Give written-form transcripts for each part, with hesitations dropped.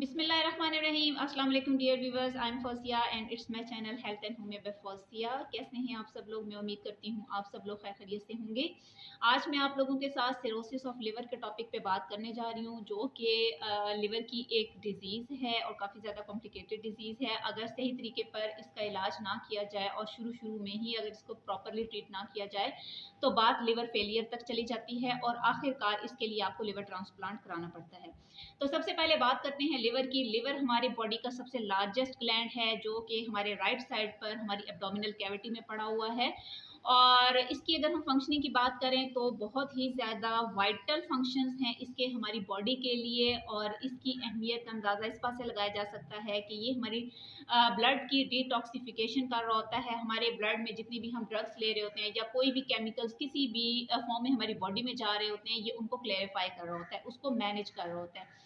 बिस्मिल्लाहिर्रहमानिर्रहीम। अस्सलाम वालेकुम dear viewers, I am Fauzia and it's my channel health and home by Fauzia. कैसे हैं आप सब लोग? मैं उम्मीद करती हूँ आप सब लोग खैर खैरियत से होंगे। आज मैं आप लोगों के साथ सिरोसिस ऑफ लिवर के टॉपिक पे बात करने जा रही हूँ, जो कि लिवर की एक डिजीज़ है और काफ़ी ज़्यादा कॉम्प्लिकेटेड डिजीज़ है। अगर सही तरीके पर इसका इलाज ना किया जाए और शुरू में ही अगर इसको प्रॉपरली ट्रीट ना किया जाए तो बात लिवर फेलियर तक चली जाती है और आखिरकार इसके लिए आपको लिवर ट्रांसप्लांट कराना पड़ता है। तो सबसे पहले बात करते हैं लिवर की। लिवर हमारी बॉडी का सबसे लार्जेस्ट ग्लैंड है, जो कि हमारे राइट साइड पर हमारी एब्डोमिनल कैविटी में पड़ा हुआ है। और इसकी अगर हम फंक्शनिंग की बात करें तो बहुत ही ज़्यादा वाइटल फंक्शंस हैं इसके हमारी बॉडी के लिए। और इसकी अहमियत का अंदाज़ा इस बात से लगाया जा सकता है कि ये हमारी ब्लड की डिटॉक्सिफिकेशन कर रहा होता है। हमारे ब्लड में जितनी भी हम ड्रग्स ले रहे होते हैं या कोई भी केमिकल्स किसी भी फॉर्म में हमारी बॉडी में जा रहे होते हैं, ये उनको क्लेरिफाई कर रहा होता है, उसको मैनेज कर रहा होता है।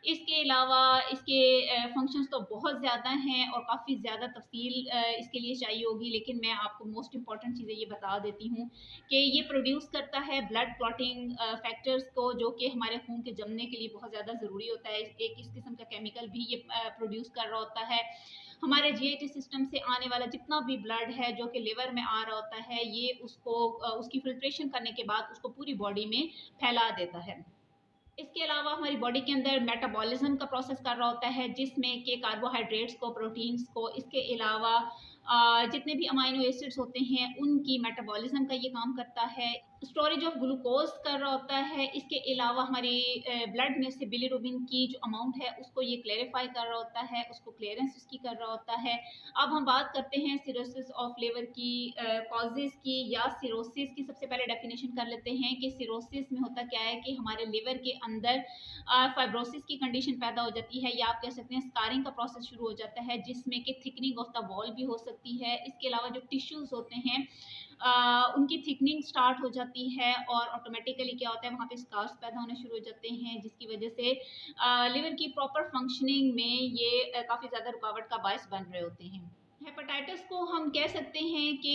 इसके अलावा इसके फंक्शंस तो बहुत ज़्यादा हैं और काफ़ी ज़्यादा तफसील इसके लिए चाहिए होगी, लेकिन मैं आपको मोस्ट इंपॉर्टेंट चीज़ें ये बता देती हूँ कि ये प्रोड्यूस करता है ब्लड क्लॉटिंग फैक्टर्स को, जो कि हमारे खून के जमने के लिए बहुत ज़्यादा ज़रूरी होता है। एक इस किस्म का केमिकल भी ये प्रोड्यूस कर रहा होता है। हमारे जीआईटी सिस्टम से आने वाला जितना भी ब्लड है जो कि लिवर में आ रहा होता है, ये उसको उसकी फिल्ट्रेशन करने के बाद उसको पूरी बॉडी में फैला देता है। इसके अलावा हमारी बॉडी के अंदर मेटाबॉलिज्म का प्रोसेस कर रहा होता है, जिसमें कि कार्बोहाइड्रेट्स को, प्रोटीन्स को, इसके अलावा जितने भी अमाइनो एसिड्स होते हैं उनकी मेटाबॉलिज्म का ये काम करता है। स्टोरेज ऑफ ग्लूकोज कर रहा होता है। इसके अलावा हमारी ब्लड में से बिलीरुबिन की जो अमाउंट है उसको ये क्लेरिफाई कर रहा होता है, उसको क्लियरेंस उसकी कर रहा होता है। अब हम बात करते हैं सिरोसिस ऑफ लिवर की कॉजेज़ की या सिरोसिस की। सबसे पहले डेफिनेशन कर लेते हैं कि सिरोसिस में होता क्या है कि हमारे लिवर के अंदर फाइब्रोसिस की कंडीशन पैदा हो जाती है, या आप कह सकते हैं स्कारिंग का प्रोसेस शुरू हो जाता है, जिसमें कि थिकनिंग ऑफ द वॉल भी हो सकती है। इसके अलावा जो टिश्यूज़ होते हैं उनकी थिकनिंग स्टार्ट हो जाती है और ऑटोमेटिकली क्या होता है, वहाँ पे स्कार्स पैदा होने शुरू हो जाते हैं, जिसकी वजह से लिवर की प्रॉपर फंक्शनिंग में ये काफ़ी ज़्यादा रुकावट का बायस बन रहे होते हैं। हेपेटाइटिस को हम कह सकते हैं कि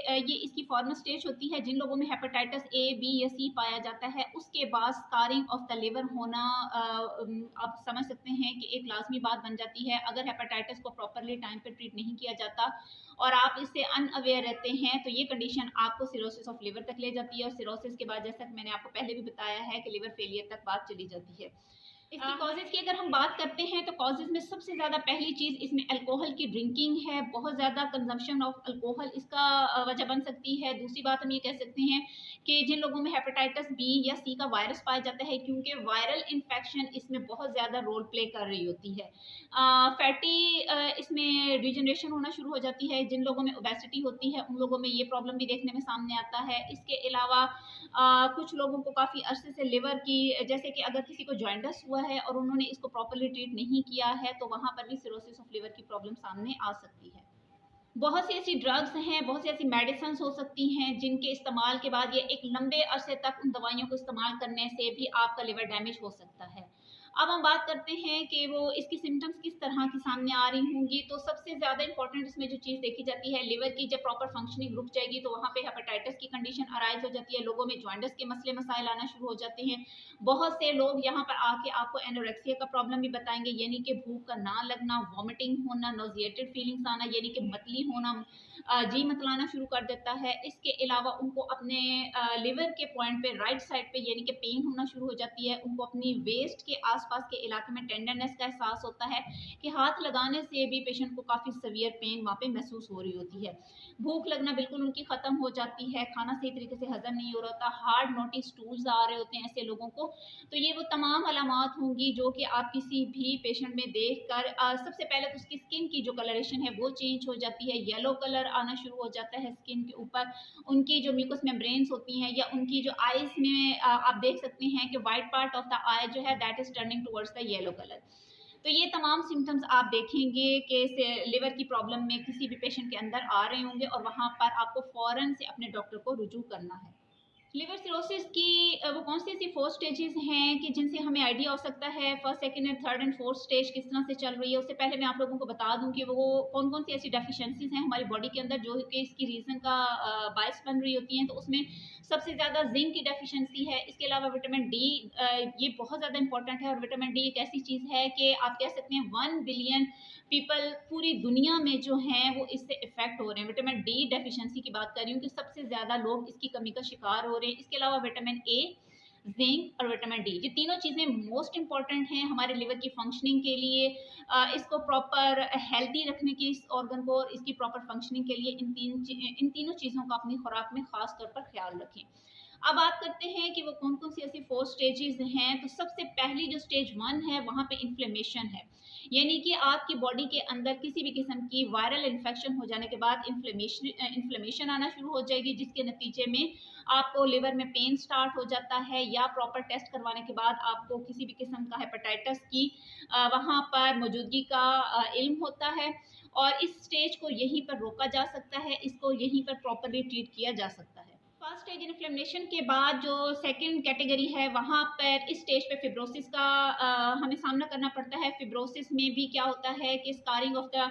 ये इसकी फॉर्मल स्टेज होती है। जिन लोगों में हेपेटाइटिस ए, बी या सी पाया जाता है, उसके बाद स्कारिंग ऑफ द लिवर होना आप समझ सकते हैं कि एक लाजमी बात बन जाती है। अगर हेपेटाइटिस को प्रॉपरली टाइम पे ट्रीट नहीं किया जाता और आप इससे अनअवेयर रहते हैं, तो ये कंडीशन आपको सिरोसिस ऑफ लिवर तक ले जाती है। और सिरोसिस के बाद, जैसा कि मैंने आपको पहले भी बताया है, कि लिवर फेलियर तक बात चली जाती है। इसकी कॉजेज़ की अगर हम बात करते हैं तो कॉजेज़ में सबसे ज़्यादा पहली चीज़ इसमें अल्कोहल की ड्रिंकिंग है। बहुत ज़्यादा कंजम्पशन ऑफ अल्कोहल इसका वजह बन सकती है। दूसरी बात हम ये कह सकते हैं कि जिन लोगों में हेपेटाइटिस बी या सी का वायरस पाया जाता है, क्योंकि वायरल इन्फेक्शन इसमें बहुत ज़्यादा रोल प्ले कर रही होती है। फैटी इसमें डिजनरेशन होना शुरू हो जाती है। जिन लोगों में ओबेसिटी होती है उन लोगों में ये प्रॉब्लम भी देखने में सामने आता है। इसके अलावा कुछ लोगों को काफ़ी अरसे से लिवर की, जैसे कि अगर किसी को जॉइंडस हुआ है और उन्होंने इसको प्रॉपरली ट्रीट नहीं किया है, तो वहाँ पर भी सिरोसिस ऑफ लिवर की प्रॉब्लम सामने आ सकती है। बहुत सी ऐसी ड्रग्स हैं, बहुत सी ऐसी मेडिसिन हो सकती हैं जिनके इस्तेमाल के बाद, ये एक लंबे अरसे तक उन दवाइयों को इस्तेमाल करने से भी आपका लिवर डैमेज हो सकता है। अब हम बात करते हैं कि वो इसकी सिम्टम्स किस तरह की सामने आ रही होंगी। तो सबसे ज़्यादा इंपॉर्टेंट इसमें जो चीज़ देखी जाती है, लिवर की जब प्रॉपर फंक्शनिंग रुक जाएगी तो वहाँ पे हेपेटाइटिस की कंडीशन अराइज हो जाती है। लोगों में जॉइंडिस के मसले मसाइल आना शुरू हो जाते हैं। बहुत से लोग यहाँ पर आके आपको एनोरेक्सिया का प्रॉब्लम भी बताएंगे, यानी कि भूख का ना लगना, वॉमिटिंग होना, नोजिएटेड फीलिंग्स आना, यानी कि मतली होना, जी मतलाना शुरू कर देता है। इसके अलावा उनको अपने लिवर के पॉइंट पे राइट साइड पे यानी कि पेन होना शुरू हो जाती है। उनको अपनी वेस्ट के आसपास के इलाके में टेंडरनेस का एहसास होता है कि हाथ लगाने से भी पेशेंट को काफ़ी सीवियर पेन वहाँ पे महसूस हो रही होती है। भूख लगना बिल्कुल उनकी ख़त्म हो जाती है। खाना सही तरीके से हजम नहीं हो रहा होता। हार्ड नोटी स्टूल्स आ रहे होते हैं ऐसे लोगों को। तो ये वो तमाम अलामात होंगी जो कि आप किसी भी पेशेंट में देख कर सबसे पहले तो उसकी स्किन की जो कलरेशन है वो चेंज हो जाती है। येलो कलर आना शुरू हो जाता है स्किन के ऊपर। उनकी जो म्यूकस मेम्ब्रेन्स होती हैं या उनकी जो आईज में आप देख सकते हैं कि वाइट पार्ट ऑफ द आई जो है that is turning towards the yellow colour. तो ये तमाम सिम्टम्स आप देखेंगे कि लिवर की प्रॉब्लम में किसी भी पेशेंट के अंदर आ रहे होंगे और वहाँ पर आपको फ़ौरन से अपने डॉक्टर को रुजू करना है। लिवर सिरोसिस की वो कौन सी ऐसी 4 स्टेजेस हैं कि जिनसे हमें आइडिया हो सकता है first, second and third and fourth stage किस तरह से चल रही है। उससे पहले मैं आप लोगों को बता दूं कि वो कौन कौन सी ऐसी डेफिशिएंसीज हैं हमारी बॉडी के अंदर जो कि इसकी रीज़न का बायस बन रही होती हैं। तो उसमें सबसे ज़्यादा जिंक की डेफिशिएंसी है। इसके अलावा विटामिन डी, ये बहुत ज़्यादा इंपॉर्टेंट है। और विटामिन डी एक ऐसी चीज़ है कि आप कह सकते हैं 1 बिलियन पीपल पूरी दुनिया में जो हैं वो इससे इफेक्ट हो रहे हैं। विटामिन डी डेफिशिएंसी की बात कर रही हूँ कि सबसे ज़्यादा लोग इसकी कमी का शिकार हो रहे हैं। इसके अलावा विटामिन ए, जिंक और विटामिन डी, ये तीनों चीज़ें मोस्ट इंपॉर्टेंट हैं हमारे लिवर की फंक्शनिंग के लिए। इसको प्रॉपर हेल्दी रखने की, इस ऑर्गन को इसकी प्रॉपर फंक्शनिंग के लिए इन तीनों चीज़ों का अपनी खुराक में खास तौर पर ख्याल रखें। अब बात करते हैं कि वो कौन कौन सी ऐसी 4 स्टेजेस हैं। तो सबसे पहली जो स्टेज 1 है वहाँ पे इन्फ्लेमेशन है, यानी कि आपकी बॉडी के अंदर किसी भी किस्म की वायरल इन्फेक्शन हो जाने के बाद इन्फ्लेमेशन आना शुरू हो जाएगी, जिसके नतीजे में आपको लिवर में पेन स्टार्ट हो जाता है, या प्रॉपर टेस्ट करवाने के बाद आपको किसी भी किस्म का हेपेटाइटिस की वहाँ पर मौजूदगी का इल्म होता है। और इस स्टेज को यहीं पर रोका जा सकता है, इसको यहीं पर प्रॉपरली ट्रीट किया जा सकता है। फर्स्ट स्टेज इन्फ्लेमेशन के बाद जो सेकंड कैटेगरी है वहाँ पर इस स्टेज पे फिब्रोसिस का हमें सामना करना पड़ता है। फिब्रोसिस में भी क्या होता है कि scarring of the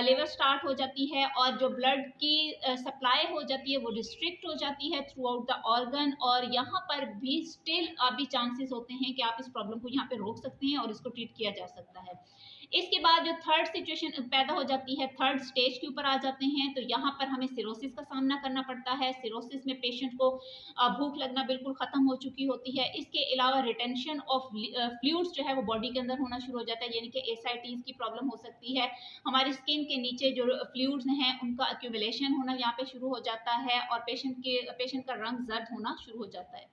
liver start हो जाती है, और जो ब्लड की सप्लाई हो जाती है वो रिस्ट्रिक्ट हो जाती है थ्रू आउट द ऑर्गन। और यहाँ पर भी स्टिल अभी चांसेस होते हैं कि आप इस प्रॉब्लम को यहाँ पे रोक सकते हैं और इसको ट्रीट किया जा सकता है। इसके बाद जो थर्ड सिचुएशन पैदा हो जाती है, थर्ड स्टेज के ऊपर आ जाते हैं, तो यहाँ पर हमें सिरोसिस का सामना करना पड़ता है। सिरोसिस में पेशेंट को भूख लगना बिल्कुल ख़त्म हो चुकी होती है। इसके अलावा रिटेंशन ऑफ फ्लूइड्स जो है वो बॉडी के अंदर होना शुरू हो जाता है, यानी कि एसाइटीज़ की प्रॉब्लम हो सकती है। हमारी स्किन के नीचे जो फ्लूइड्स हैं उनका एक्यूमुलेशन होना यहाँ पे शुरू हो जाता है, और पेशेंट का रंग जर्द होना शुरू हो जाता है।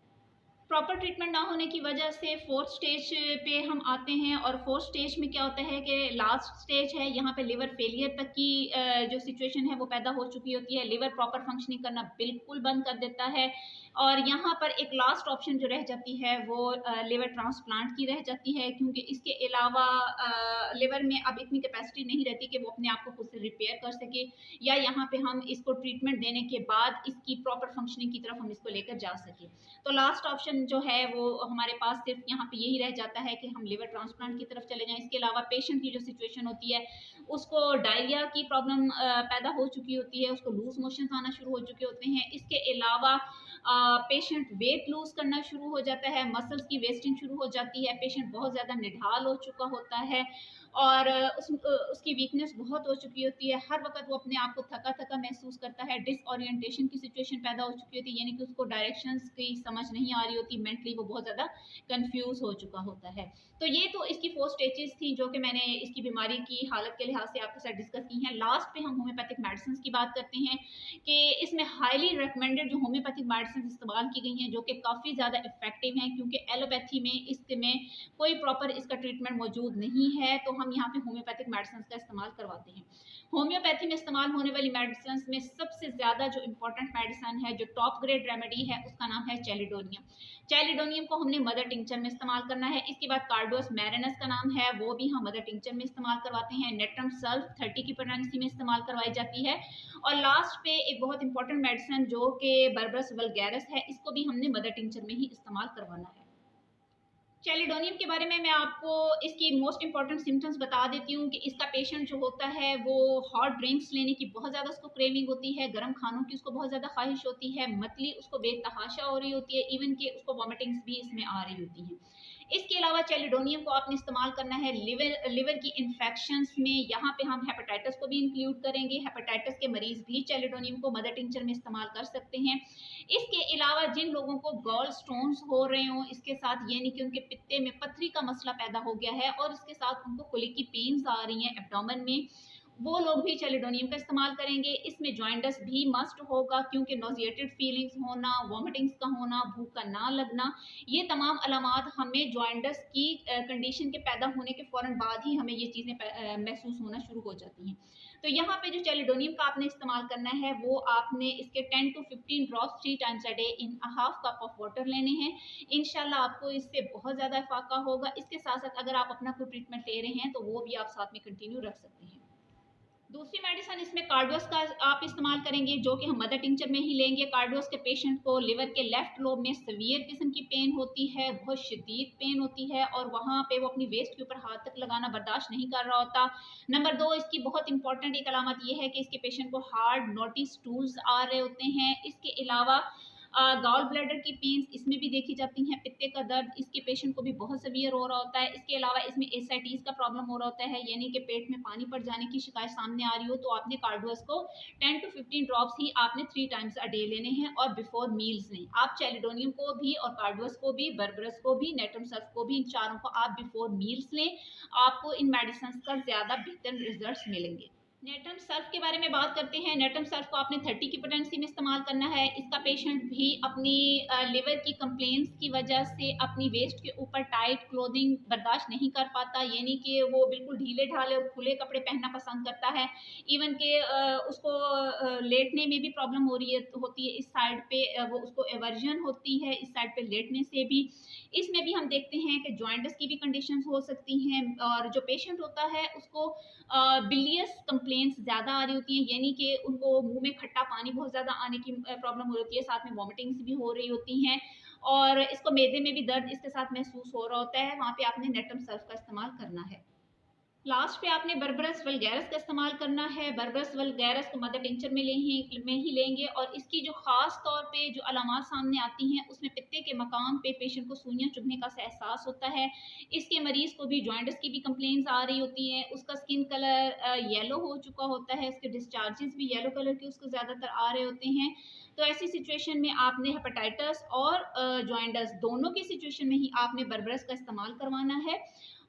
प्रॉपर ट्रीटमेंट ना होने की वजह से फोर्थ स्टेज पे हम आते हैं। और फोर्थ स्टेज में क्या होता है कि लास्ट स्टेज है, यहाँ पे लिवर फेलियर तक की जो सिचुएशन है वो पैदा हो चुकी होती है। लिवर प्रॉपर फंक्शनिंग करना बिल्कुल बंद कर देता है, और यहाँ पर एक लास्ट ऑप्शन जो रह जाती है वो लिवर ट्रांसप्लांट की रह जाती है, क्योंकि इसके अलावा लिवर में अब इतनी कैपेसिटी नहीं रहती कि वो अपने आप को खुद से रिपेयर कर सके, या यहाँ पे हम इसको ट्रीटमेंट देने के बाद इसकी प्रॉपर फंक्शनिंग की तरफ हम इसको लेकर जा सके। तो लास्ट ऑप्शन जो है वो हमारे पास सिर्फ यहाँ पे यही रह जाता है कि हम लिवर ट्रांसप्लांट की तरफ चले जाएं। इसके अलावा पेशेंट की जो सिचुएशन होती है उसको डायरिया की प्रॉब्लम पैदा हो चुकी होती है, उसको लूज मोशंस आना शुरू हो चुके होते हैं। इसके अलावा पेशेंट वेट लूज करना शुरू हो जाता है, मसल्स की वेस्टिंग शुरू हो जाती है, पेशेंट बहुत ज़्यादा निढाल हो चुका होता है, और उसकी वीकनेस बहुत हो चुकी होती है। हर वक्त वो अपने आप को थका थका महसूस करता है। डिसओरिएंटेशन की सिचुएशन पैदा हो चुकी होती है, यानी कि उसको डायरेक्शंस की समझ नहीं आ रही होती, मेंटली वो बहुत ज़्यादा कंफ्यूज हो चुका होता है। तो ये तो इसकी 4 स्टेजेस थी जो कि मैंने इसकी बीमारी की हालत के लिहाज से आपके साथ डिस्कस की हैं। लास्ट पे हम होम्योपैथिक मेडिसिन की बात करते हैं कि इसमें हाईली रिकमेंडेड जो होम्योपैथिक मेडिसिन इस्तेमाल की गई हैं जो कि काफ़ी ज़्यादा इफेक्टिव हैं, क्योंकि एलोपैथी में इसमें कोई प्रॉपर इसका ट्रीटमेंट मौजूद नहीं है, तो हम यहाँ पे होम्योपैथिक मेडिसिन का इस्तेमाल करवाते हैं। होम्योपैथी में इस्तेमाल होने वाली मेडिसिन में सबसे ज़्यादा जो इम्पोर्टेंट मेडिसिन है, जो टॉप ग्रेड रेमेडी है, उसका नाम है चैलिडोनियम। चैलिडोनियम को हमने मदर टिंचर में इस्तेमाल करना है। इसके बाद कार्डोस मैरिनस का नाम है, वो भी हम मदर टिंचर में इस्तेमाल करवाते हैं। नेट्रम सल्फ 30 की पोटेंसी में इस्तेमाल करवाई जाती है। और लास्ट पे एक बहुत इंपॉर्टेंट मेडिसिन जो कि बर्बरस वल्गैरिस है, इसको भी हमने मदर टिंचर में ही इस्तेमाल करवाना है। चैलिडोनियम के बारे में मैं आपको इसकी मोस्ट इंपॉर्टेंट सिम्टम्स बता देती हूँ कि इसका पेशेंट जो होता है वो हॉट ड्रिंक्स लेने की बहुत ज़्यादा उसको क्रेविंग होती है, गर्म खानों की उसको बहुत ज़्यादा ख्वाहिश होती है, मतली उसको बेतहाशा हो रही होती है, इवन कि उसको वॉमिटिंग्स भी इसमें आ रही होती हैं। इसके अलावा चैलिडोनियम को आपने इस्तेमाल करना है लिवर की इन्फेक्शंस में। यहाँ पे हम हेपेटाइटिस को भी इंक्लूड करेंगे। हेपेटाइटिस के मरीज भी चैलिडोनियम को मदर टिंचर में इस्तेमाल कर सकते हैं। इसके अलावा जिन लोगों को गॉल स्टोन्स हो रहे हों, इसके साथ यानी कि उनके पित्ते में पथरी का मसला पैदा हो गया है और इसके साथ उनको कुली की पेन्स आ रही हैं एब्डोमेन में, वो लोग भी चैलिडोनियम का इस्तेमाल करेंगे। इसमें जॉइंटस भी मस्ट होगा, क्योंकि नोजिएटेड फीलिंग्स होना, वॉमिटिंग्स का होना, भूख का ना लगना, ये तमाम अलामात हमें जॉइंटस की कंडीशन के पैदा होने के फ़ौरन बाद ही हमें ये चीज़ें महसूस होना शुरू हो जाती हैं। तो यहाँ पे जो चैलिडोनियम का आपने इस्तेमाल करना है वो आपने इसके 10 to 15 drops 3 times a day in a half cup of water लेने हैं। इंशाल्लाह आपको इससे बहुत ज़्यादा फ़ायदा होगा। इसके साथ साथ अगर आप अपना कोई ट्रीटमेंट ले रहे हैं तो वो भी आप साथ में कंटिन्यू रख सकते हैं। दूसरी मेडिसिन इसमें कार्डोस का आप इस्तेमाल करेंगे, जो कि हम मदर टिंचर में ही लेंगे। कार्डोस के पेशेंट को लिवर के लेफ्ट लोब में सीवियर किस्म की पेन होती है, बहुत शदीद पेन होती है, और वहाँ पे वो अपनी वेस्ट के ऊपर हाथ तक लगाना बर्दाश्त नहीं कर रहा होता। नंबर 2, इसकी बहुत इंपॉर्टेंट एक अलामत ये है कि इसके पेशेंट को हार्ड नोटी स्टूल्स आ रहे होते हैं। इसके अलावा गॉल ब्लैडर की पेन्स इसमें भी देखी जाती हैं। पित्ते का दर्द इसके पेशेंट को भी बहुत सीवियर हो रहा होता है। इसके अलावा इसमें एसाइटिस का प्रॉब्लम हो रहा होता है, यानी कि पेट में पानी पड़ जाने की शिकायत सामने आ रही हो, तो आपने कार्डोस को 10 to 15 ड्रॉप्स ही आपने 3 टाइम्स अ डे लेने हैं और बिफोर मील्स लें। आप चैलिडोनियम को भी और कार्डोस को भी, बर्बरस को भी, नेट्रम सर्फ को भी, इन चारों को आप बिफोर मील्स लें। आपको इन मेडिसिन का ज़्यादा बेहतर रिजल्ट मिलेंगे। नेटम सर्फ के बारे में बात करते हैं। नेटम सर्फ को आपने 30 की पोटेंसी में इस्तेमाल करना है। इसका पेशेंट भी अपनी लिवर की कंप्लेंट्स की वजह से अपनी वेस्ट के ऊपर टाइट क्लोथिंग बर्दाश्त नहीं कर पाता, यानी कि वो बिल्कुल ढीले ढाले और खुले कपड़े पहनना पसंद करता है। इवन के उसको लेटने में भी प्रॉब्लम होती है इस साइड पे, वो उसको एवर्जन होती है इस साइड पे लेटने से भी। इसमें भी हम देखते हैं कि जॉइंट्स की भी कंडीशंस हो सकती हैं, और जो पेशेंट होता है उसको बिलियस कंप्लेंट्स ज़्यादा आ रही होती हैं, यानी कि उनको मुंह में खट्टा पानी बहुत ज़्यादा आने की प्रॉब्लम हो रही होती है, साथ में वॉमिटिंग्स भी हो रही होती हैं, और इसको मैदे में भी दर्द इसके साथ महसूस हो रहा होता है। वहाँ पे आपने नेटम सर्फ का इस्तेमाल करना है। लास्ट पे आपने बर्बरस वल्गैरस का इस्तेमाल करना है। बर्बरस वल्गैरस को मदर टिंचर में ही लेंगे, और इसकी जो ख़ास तौर पे जो अलामात सामने आती हैं उसमें पित्ते के मकाम पे पेशेंट को सुइयां चुभने का एहसास होता है। इसके मरीज़ को भी जॉइंट्स की भी कंप्लेंट्स आ रही होती हैं। उसका स्किन कलर येलो हो चुका होता है, उसके डिस्चार्जेस भी येलो कलर के उसको ज़्यादातर आ रहे होते हैं। तो ऐसी सिचुएशन में आपने हेपेटाइटिस और जॉइंट्स दोनों की सिचुएशन में ही आपने बर्बरस का इस्तेमाल करवाना है।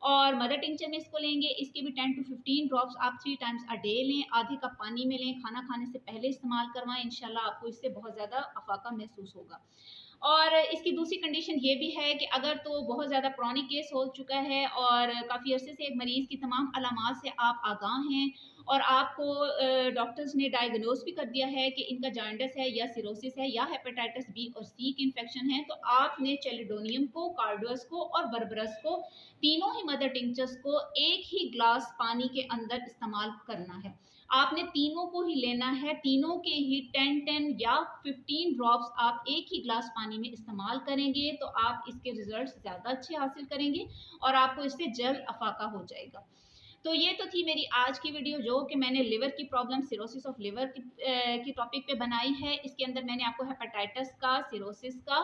और मदर टिंचर में इसको लेंगे, इसके भी 10 to 15 ड्रॉप्स आप 3 टाइम्स अ डे लें, आधे कप पानी में लें, खाना खाने से पहले इस्तेमाल करवाएं। इंशाल्लाह आपको इससे बहुत ज़्यादा अफाका महसूस होगा। और इसकी दूसरी कंडीशन ये भी है कि अगर तो बहुत ज़्यादा क्रॉनिक केस हो चुका है और काफ़ी अरसे से एक मरीज़ की तमाम अलामात से आप आगाह हैं, और आपको डॉक्टर्स ने डायग्नोज भी कर दिया है कि इनका जॉन्डिस है या सिरोसिस है या हेपेटाइटिस बी और सी की इन्फेक्शन है, तो आपने चैलिडोनियम को, कार्डोस को और बर्बरस को, तीनों ही मदर टिंचर्स को एक ही ग्लास पानी के अंदर इस्तेमाल करना है। आपने तीनों को ही लेना है, तीनों के ही 10 या 15 ड्रॉप्स आप एक ही ग्लास पानी में इस्तेमाल करेंगे, तो आप इसके रिजल्ट्स ज़्यादा अच्छे हासिल करेंगे और आपको इससे जल्द अफाका हो जाएगा। तो ये तो थी मेरी आज की वीडियो, जो कि मैंने लिवर की प्रॉब्लम, सिरोसिस ऑफ लिवर की टॉपिक पे बनाई है। इसके अंदर मैंने आपको हेपेटाइटिस का, सिरोसिस का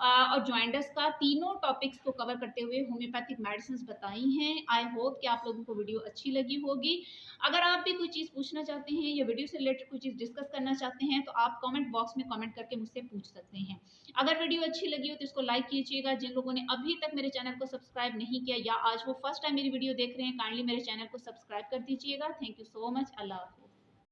और जॉइंटिस का, तीनों टॉपिक्स को कवर करते हुए होम्योपैथिक मेडिसिन बताई हैं। आई होप कि आप लोगों को वीडियो अच्छी लगी होगी। अगर आप भी कोई चीज़ पूछना चाहते हैं या वीडियो से रिलेटेड कोई चीज़ डिस्कस करना चाहते हैं, तो आप कमेंट बॉक्स में कमेंट करके मुझसे पूछ सकते हैं। अगर वीडियो अच्छी लगी हो तो इसको लाइक कीजिएगा। जिन लोगों ने अभी तक मेरे चैनल को सब्सक्राइब नहीं किया या आज वो फर्स्ट टाइम मेरी वीडियो देख रहे हैं, काइंडली मेरे चैनल को सब्सक्राइब कर दीजिएगा। Thank you so much. अल्लाह हाफिज़।